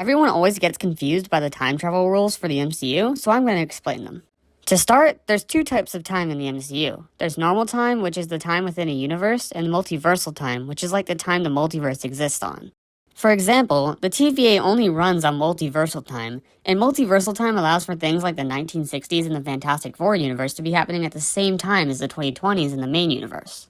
Everyone always gets confused by the time travel rules for the MCU, so I'm going to explain them. To start, there's two types of time in the MCU. There's normal time, which is the time within a universe, and multiversal time, which is like the time the multiverse exists on. For example, the TVA only runs on multiversal time, and multiversal time allows for things like the 1960s and the Fantastic Four universe to be happening at the same time as the 2020s in the main universe.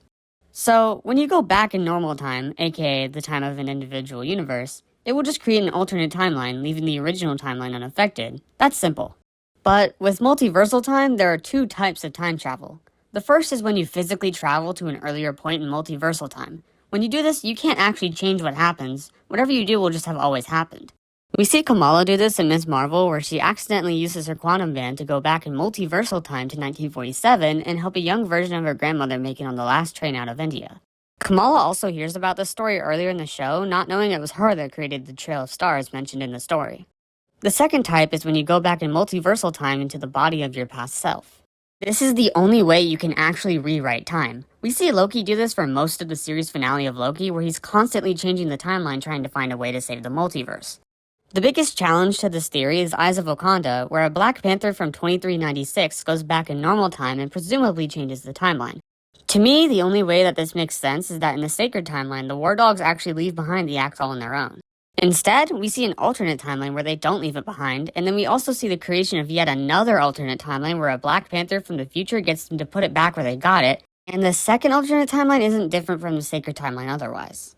So, when you go back in normal time, aka the time of an individual universe, it will just create an alternate timeline, leaving the original timeline unaffected. That's simple. But with multiversal time, there are two types of time travel. The first is when you physically travel to an earlier point in multiversal time. When you do this, you can't actually change what happens. Whatever you do will just have always happened. We see Kamala do this in Ms. Marvel, where she accidentally uses her quantum band to go back in multiversal time to 1947 and help a young version of her grandmother make it on the last train out of India. Kamala also hears about this story earlier in the show, not knowing it was her that created the Trail of Stars mentioned in the story. The second type is when you go back in multiversal time into the body of your past self. This is the only way you can actually rewrite time. We see Loki do this for most of the series finale of Loki, where he's constantly changing the timeline trying to find a way to save the multiverse. The biggest challenge to this theory is Eyes of Wakanda, where a Black Panther from 2396 goes back in normal time and presumably changes the timeline. To me, the only way that this makes sense is that in the Sacred Timeline, the War Dogs actually leave behind the axe all on their own. Instead, we see an alternate timeline where they don't leave it behind, and then we also see the creation of yet another alternate timeline where a Black Panther from the future gets them to put it back where they got it, and the second alternate timeline isn't different from the Sacred Timeline otherwise.